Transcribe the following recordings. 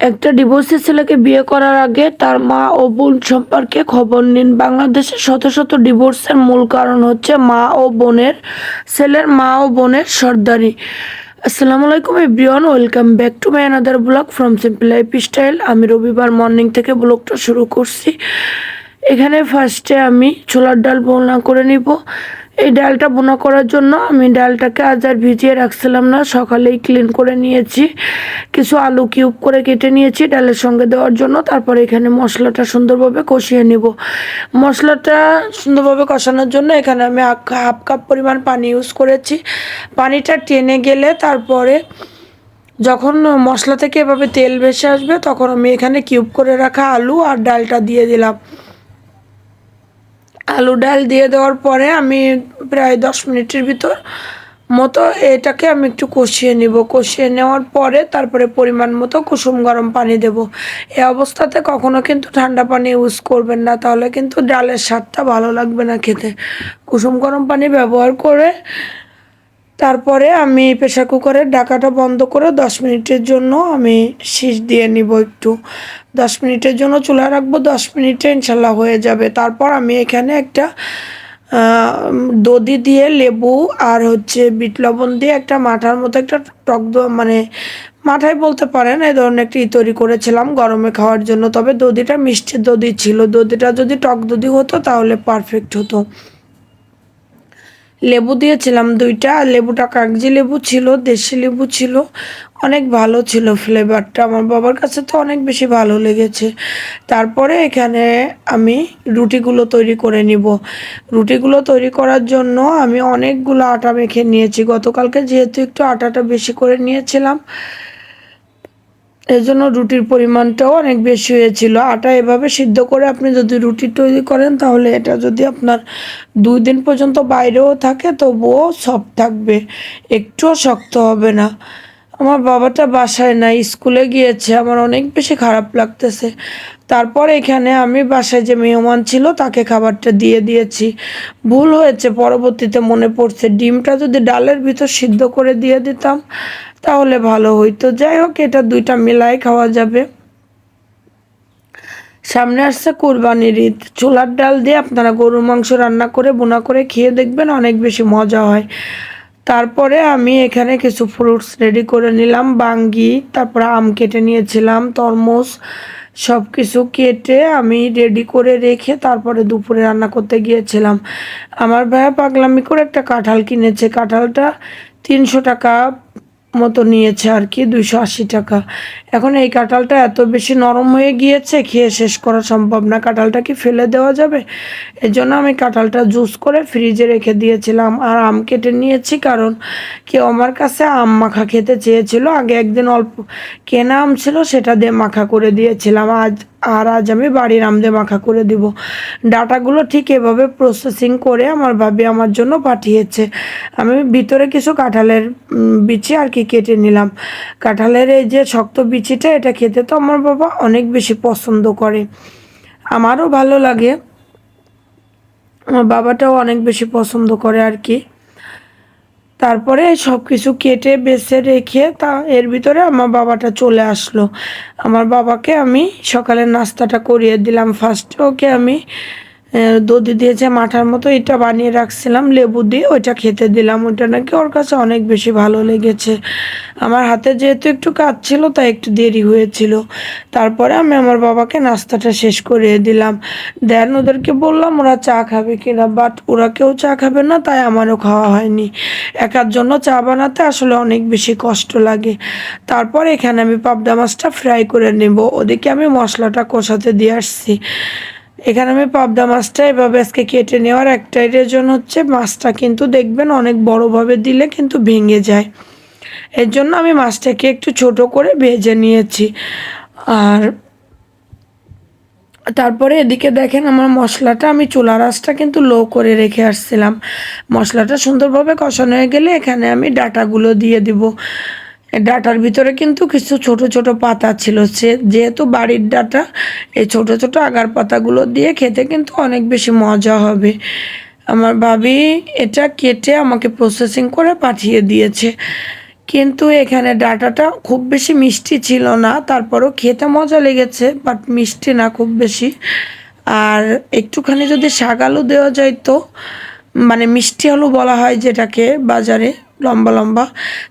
একটা ডিভোর্সি ছেলেকে বিয়ে করার আগে তার মা ও বোন সম্পর্কে খবর নিন। বাংলাদেশে শত শত ডিভোর্সের মূল কারণ হচ্ছে ছেলের মা ও বোনের সর্দারি। আসসালামু আলাইকুম everyone, welcome back to my another blog from simple life style. আমি রবিবার মর্নিং থেকে ব্লগটা শুরু করছি। এখানে ফার্স্টে আমি ছোলার ডাল বোনা করে নিব। এই ডালটা বোনা করার জন্য আমি ডালটাকে আজ আর ভিজিয়ে রাখছিলাম না, সকালেই ক্লিন করে নিয়েছি। কিছু আলু কিউব করে কেটে নিয়েছি ডালের সঙ্গে দেওয়ার জন্য। তারপরে এখানে মশলাটা সুন্দরভাবে কষিয়ে নিব। মশলাটা সুন্দরভাবে কষানোর জন্য এখানে আমি হাফ কাপ পরিমাণ পানি ইউজ করেছি। পানিটা টেনে গেলে তারপরে যখন মশলা থেকে এভাবে তেল ভেসে আসবে তখন আমি এখানে কিউব করে রাখা আলু আর ডালটা দিয়ে দিলাম। আলু ডাল দিয়ে দেওয়ার পরে আমি প্রায় 10 মিনিটের ভিতর মতো এটাকে আমি একটু কষিয়ে নিব। কষিয়ে নেওয়ার পরে তারপরে পরিমাণ মতো কুসুম গরম পানি দেব। এই অবস্থাতে কখনো কিন্তু ঠান্ডা পানি ইউজ করবেন না, তাহলে কিন্তু ডালের স্বাদটা ভালো লাগবে না খেতে। কুসুম গরম পানি ব্যবহার করে তারপরে আমি প্রেসার কুকারের ঢাকাটা বন্ধ করে 10 মিনিটের জন্য আমি সিজ দিয়ে নিব। একটু 10 মিনিটের জন্য চুলা রাখবো, 10 মিনিটে ইনশাল্লাহ হয়ে যাবে। তারপর আমি এখানে একটা দধি দিয়ে লেবু আর বিট লবণ দিয়ে একটা মাঠার মতো একটা মানে মাঠাই বলতে পারেন, এই ধরনের একটা তৈরি করেছিলাম গরমে খাওয়ার জন্য। তবে দধিটা মিষ্টি দধি ছিল, দধিটা যদি টক দধি হতো তাহলে পারফেক্ট হতো। লেবু দিয়েছিলাম 2টা, আর লেবুটা কাগজি লেবু ছিল, দেশি লেবু ছিল, অনেক ভালো ছিল ফ্লেভারটা। আমার বাবার কাছে তো অনেক বেশি ভালো লেগেছে। তারপরে এখানে আমি রুটিগুলো তৈরি করে নিব। রুটিগুলো তৈরি করার জন্য আমি অনেকগুলো আটা মেখে নিয়েছি। গতকালকে যেহেতু একটু আটাটা বেশি করে নিয়েছিলাম, এর জন্য রুটির পরিমাণটাও অনেক বেশি হয়েছিল। আটা এভাবে সিদ্ধ করে আপনি যদি রুটি তৈরি করেন তাহলে এটা যদি আপনার 2 দিন পর্যন্ত বাইরেও থাকে তবুও সফট থাকবে, একটুও শক্ত হবে না। আমার বাবাটা বাসায় নাই, স্কুলে গিয়েছে, আমার অনেক বেশি খারাপ লাগতেছে। তারপর এখানে আমি বাসায় যে মেহমান ছিল তাকে খাবারটা দিয়ে দিয়েছি। ভুল হয়েছে, পরবর্তীতে মনে পড়ছে ডিমটা যদি ডালের ভিতর সিদ্ধ করে দিয়ে দিতাম তাহলে ভালো হইতো। যাই হোক, এটা 2টা মিলাই খাওয়া যাবে। সামনে আসছে কোরবানির ঈদ। ছোলার ডাল দিয়ে আপনারা গরুর মাংস রান্না করে বোনা করে খেয়ে দেখবেন, অনেক বেশি মজা হয়। তারপরে আমি এখানে কিছু ফ্রুটস রেডি করে নিলাম, বাঙ্গি, তারপরে আম কেটে নিয়েছিলাম, তরমুজ, সব কিছু কেটে আমি রেডি করে রেখে তারপরে দুপুরে রান্না করতে গিয়েছিলাম। আমার ভাইয়া পাগলামি করে একটা কাঁঠাল কিনেছে। কাঁঠালটা 300 টাকা মতো নিয়েছে আর কি, 280 টাকা। এখন এই কাঁঠালটা এত বেশি নরম হয়ে গিয়েছে, খেয়ে শেষ করা সম্ভব না। কাঁঠালটা কি ফেলে দেওয়া যাবে? এই জন্য আমি কাঁঠালটা জুস করে ফ্রিজে রেখে দিয়েছিলাম। আর আম কেটে নিয়েছি, কারণ কেউ আমার কাছে আম মাখা খেতে চেয়েছিল। আগে একদিন অল্প কেনা আম ছিল, সেটা দিয়ে মাখা করে দিয়েছিলাম। আজ আমি বাড়ির আম দিয়ে মাখা করে দিব। ডাটাগুলো ঠিক এভাবে প্রসেসিং করে আমার ভাবি আমার জন্য পাঠিয়েছে। আমি ভিতরে কিছু কাঁঠালের বিচি আর কি কেটে নিলাম। কাঁঠালের এই যে শক্ত বিচিটা, এটা খেতে তো আমার বাবা অনেক বেশি পছন্দ করে, আমারও ভালো লাগে, আমার বাবাটাও অনেক বেশি পছন্দ করে আর কি। তারপরে সব কিছু কেটে বেছে রেখে এর ভিতরে আমার বাবাটা চলে আসলো। আমার বাবাকে আমি সকালের নাস্তাটা করিয়ে দিলাম। ফার্স্টে ওকে আমি দধি দিয়েছে মাঠার মতো, এটা বানিয়ে রাখছিলাম লেবু দিয়ে, ওইটা খেতে দিলাম। ওইটা নাকি ওর কাছে অনেক বেশি ভালো লেগেছে। আমার হাতে যেহেতু একটু কাজ ছিল তাই একটু দেরি হয়েছিল। তারপরে আমি আমার বাবাকে নাস্তাটা শেষ করিয়ে দিলাম। দেন ওদেরকে বললাম ওরা চা খাবে কিনা, বাট ওরা কেউ চা খাবে না, তাই আমারও খাওয়া হয়নি। একার জন্য চা বানাতে আসলে অনেক বেশি কষ্ট লাগে। তারপর এখানে আমি পাবদা মাছটা ফ্রাই করে নেব। ওদিকে আমি মশলাটা কষাতে দিয়ে আসছি। এখানে আমি পাবদা মাছটা এভাবে আজকে কেটে নেওয়ার একটাই রিজন হচ্ছে, মাছটা কিন্তু দেখবেন অনেক বড়োভাবে দিলে কিন্তু ভেঙে যায়। এর জন্য আমি মাছটাকে একটু ছোট করে ভেজে নিয়েছি। আর তারপরে এদিকে দেখেন আমার মশলাটা, আমি চুলার আঁচটা কিন্তু লো করে রেখে আসছিলাম। মশলাটা সুন্দরভাবে কষানো হয়ে গেলে এখানে আমি ডাটাগুলো দিয়ে দিব। ডাটার ভিতরে কিন্তু কিছু ছোট ছোট পাতা ছিল, যেহেতু বাড়ির ডাটা, এই ছোট ছোট আগার পাতাগুলো দিয়ে খেতে কিন্তু অনেক বেশি মজা হবে। আমার ভাবি এটা কেটে আমাকে প্রসেসিং করে পাঠিয়ে দিয়েছে। কিন্তু এখানে ডাটাটা খুব বেশি মিষ্টি ছিল না, তারপরও খেতে মজা লেগেছে, বাট মিষ্টি না খুব বেশি। আর একটুখানি যদি শাক আলু দেওয়া যায় তো, মানে মিষ্টি আলু বলা হয় যেটাকে বাজারে, লম্বা লম্বা,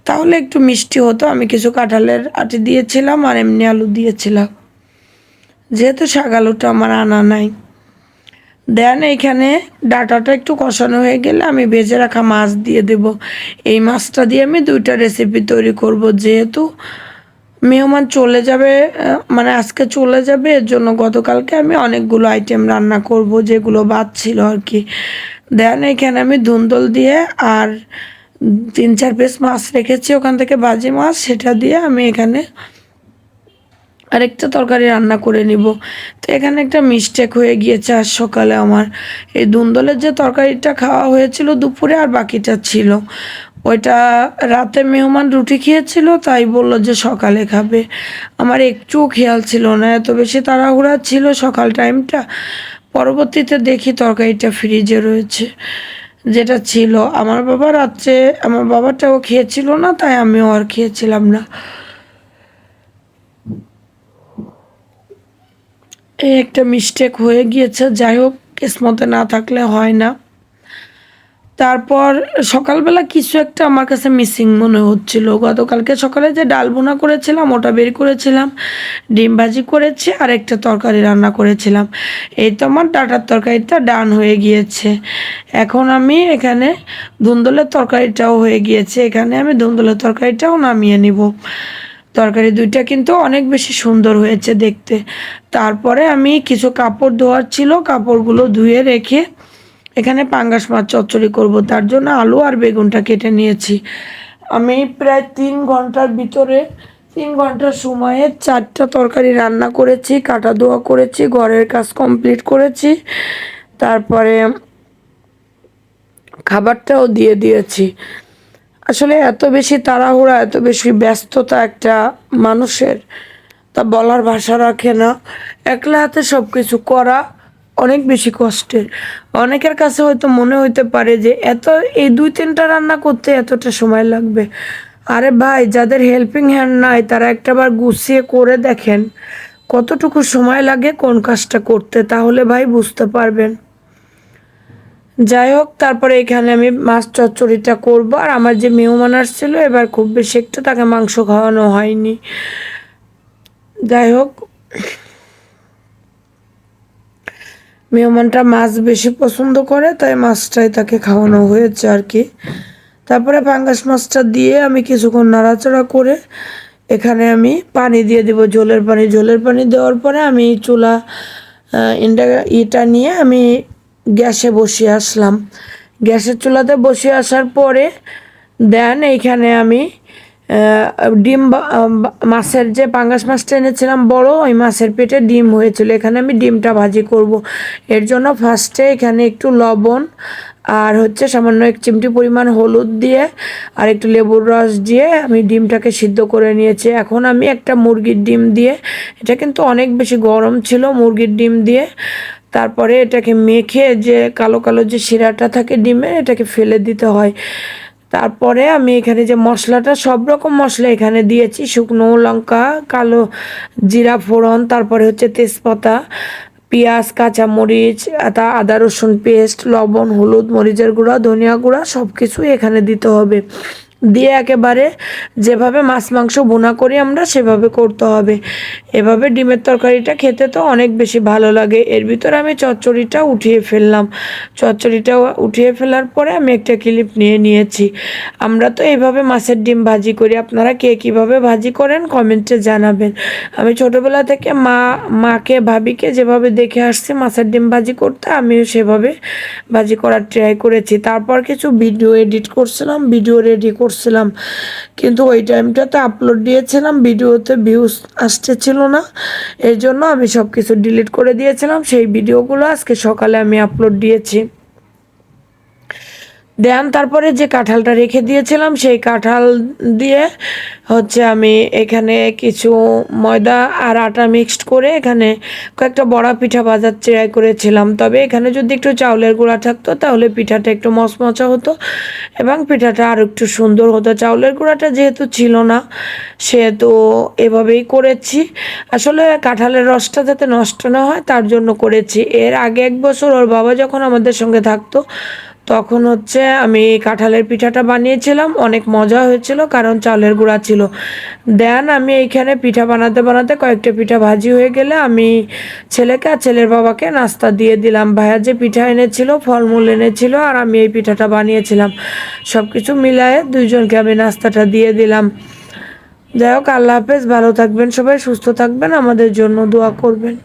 তাহলে একটু মিষ্টি হতো। আমি কিছু কাঁঠালের আটি দিয়েছিলাম আর এমনি আলু দিয়েছিলাম, যেহেতু শাক আলুটা আমার আনা নাই। দেন এইখানে ডাটাটা একটু কষানো হয়ে গেলে আমি ভেজে রাখা মাছ দিয়ে দেব। এই মাছটা দিয়ে আমি দুইটা রেসিপি তৈরি করব, যেহেতু মেহমান চলে যাবে, মানে আজকে চলে যাবে, এর জন্য গতকালকে আমি অনেকগুলো আইটেম রান্না করব, যেগুলো বাদ ছিল আর কি। দেন এখানে আমি ধুন্দল দিয়ে আর 3-4 পিস মাছ রেখেছি ওখান থেকে, ভাজি মাছ, সেটা দিয়ে আমি এখানে আরেকটা তরকারি রান্না করে নিব। তো এখানে একটা মিস্টেক হয়ে গিয়েছে আজ সকালে আমার। এই ধুন্দলের যে তরকারিটা খাওয়া হয়েছিল দুপুরে আর বাকিটা ছিল, ওইটা রাতে মেহমান রুটি খেয়েছিল, তাই বলল যে সকালে খাবে। আমার একটুও খেয়াল ছিল না, এত বেশি তাড়াহুড়া ছিল সকাল টাইমটা। পরবর্তীতে দেখি তরকারিটা ফ্রিজে রয়েছে, যেটা ছিল। আমার বাবা রাত্রে, আমার বাবাটাও খেয়েছিল না, তাই আমিও আর খেয়েছিলাম না। এই একটা মিস্টেক হয়ে গিয়েছে, যাই হোক, কিসমতে না থাকলে হয় না। তারপর সকালবেলা কিছু একটা আমার কাছে মিসিং মনে হচ্ছিল। গতকালকে সকালে যে ডাল ভুনা করেছিলাম ওটা বের করেছিলাম, ডিম ভাজি করেছি আর একটা তরকারি রান্না করেছিলাম। এই তো আমার ডাটার তরকারিটা ডান হয়ে গিয়েছে। এখন আমি এখানে ধুন্দলের তরকারিটাও হয়ে গিয়েছে, এখানে আমি ধুন্দলের তরকারিটাও নামিয়ে নিব। তরকারি দুইটা কিন্তু অনেক বেশি সুন্দর হয়েছে দেখতে। তারপরে আমি কিছু কাপড় ধোয়ার ছিল, কাপড়গুলো ধুয়ে রেখে এখানে পাঙ্গাস মাছ চচ্চড়ি করব, তার জন্য আলু আর বেগুনটা কেটে নিয়েছি। আমি প্রায় 3 ঘন্টার ভিতরে, 3 ঘন্টার সময়ে 4টা তরকারি রান্না করেছি, কাটা ধোয়া করেছি, ঘরের কাজ কমপ্লিট করেছি, তারপরে খাবারটাও দিয়ে দিয়েছি। আসলে এত বেশি তাড়াহুড়া, এত বেশি ব্যস্ততা একটা মানুষের, তা বলার ভাষা রাখে না। একলা হাতে সব কিছু করা অনেক বেশি কষ্টের। অনেকের কাছে হয়তো মনে হইতে পারে যে এই 2-3টা রান্না করতে এতটা সময় লাগবে। আরে ভাই, যাদের হেল্পিং হ্যান্ড নাই তারা একটাবার গুছিয়ে করে দেখেন কতটুকু সময় লাগে কোন কাজটা করতে, তাহলে ভাই বুঝতে পারবেন। যাই হোক, তারপরে এখানে আমি মাছ চচ্চড়িটা করবো। আর আমার যে মেহমান আসছিল এবার খুব বেশি একটা তাকে মাংস খাওয়ানো হয়নি। যাই হোক, মেহমানটা মাছ বেশি পছন্দ করে, তাই মাছটাই তাকে খাওয়ানো হয়েছে আর কি। তারপরে পাঙ্গাস মাছটা দিয়ে আমি কিছুক্ষণ নাড়াচাড়া করে এখানে আমি পানি দিয়ে দিব, ঝোলের পানি। ঝোলের পানি দেওয়ার পরে আমি চুলা ইটা নিয়ে আমি গ্যাসে বসিয়ে আসলাম। গ্যাসের চুলাতে বসিয়ে আসার পরে দেন এইখানে আমি ডিম, মাছের যে পাঙ্গাস মাছটা এনেছিলাম বড়, ওই মাছের পেটে ডিম হয়েছিল, এখানে আমি ডিমটা ভাজি করব। এর জন্য ফার্স্টে এখানে একটু লবণ আর হচ্ছে সামান্য 1 চিমটি পরিমাণ হলুদ দিয়ে আর একটু লেবুর রস দিয়ে আমি ডিমটাকে সিদ্ধ করে নিয়েছি। এখন আমি একটা মুরগির ডিম দিয়ে, এটা কিন্তু অনেক বেশি গরম ছিল, মুরগির ডিম দিয়ে তারপরে এটাকে মেখে যে কালো কালো যে শিরাটা থাকে ডিমে, এটাকে ফেলে দিতে হয়। তারপরে আমি এখানে যে মশলাটা, সব রকম মশলা এখানে দিয়েছি, শুকনো লঙ্কা, কালো জিরা ফোড়ন, তারপরে হচ্ছে তেজপাতা, পেঁয়াজ, কাঁচামরিচ, আদা রসুন পেস্ট, লবণ, হলুদ, মরিচের গুঁড়া, ধনিয়া গুঁড়া, সব কিছুই এখানে দিতে হবে। দিয়ে একেবারে যেভাবে মাছ মাংস ভুনা করি আমরা সেভাবে করতে হবে। এভাবে ডিমের তরকারিটা খেতে তো অনেক বেশি ভালো লাগে। এর ভিতরে আমি চচ্চড়িটা উঠিয়ে ফেললাম। চচ্চড়িটা উঠিয়ে ফেলার পরে আমি একটা ক্লিপ নিয়ে নিয়েছি। আমরা তো এইভাবে মাছের ডিম ভাজি করি, আপনারা কে কীভাবে ভাজি করেন কমেন্টে জানাবেন। আমি ছোটোবেলা থেকে মাকে ভাবিকে যেভাবে দেখে আসছি মাছের ডিম ভাজি করতে, আমিও সেভাবে ভাজি করার ট্রাই করেছি। তারপর কিছু ভিডিও এডিট করছিলাম, ভিডিও রেডি করছিলাম, কিন্তু ওই টাইমটাতে আপলোড দিয়েছিলাম, ভিডিওতে ভিউজ আসতেছিল না, এই জন্য আমি সব কিছু ডিলিট করে দিয়েছিলাম। সেই ভিডিওগুলো আজকে সকালে আমি আপলোড দিয়েছি। দেন তারপরে যে কাঁঠালটা রেখে দিয়েছিলাম সেই কাঁঠাল দিয়ে হচ্ছে আমি এখানে কিছু ময়দা আর আটা মিক্সড করে এখানে কয়েকটা বড়া পিঠা ভাজার ট্রাই করেছিলাম। তবে এখানে যদি একটু চাউলের গুঁড়া থাকতো তাহলে পিঠাটা একটু মচমচা হতো এবং পিঠাটা আর একটু সুন্দর হতো। চাউলের গুঁড়াটা যেহেতু ছিল না সেহেতু এভাবেই করেছি। আসলে কাঁঠালের রসটা যাতে নষ্ট না হয় তার জন্য করেছি। এর আগে 1 বছর ওর বাবা যখন আমাদের সঙ্গে থাকতো তখন হচ্ছে আমি কাঁঠালের পিঠাটা বানিয়েছিলাম, অনেক মজা হয়েছিল কারণ চালের গুঁড়া ছিল। দেন আমি এইখানে পিঠা বানাতে বানাতে কয়েকটা পিঠা ভাজি হয়ে গেলে আমি ছেলেকে আর ছেলের বাবাকে নাস্তা দিয়ে দিলাম। ভাইয়া যে পিঠা এনেছিল, ফলমূল এনেছিল, আর আমি এই পিঠাটা বানিয়েছিলাম, সব কিছু মিলায়ে দুইজনকে আমি নাস্তাটা দিয়ে দিলাম। যাই হোক, আল্লাহ হাফেজ, ভালো থাকবেন সবাই, সুস্থ থাকবেন, আমাদের জন্য দোয়া করবেন।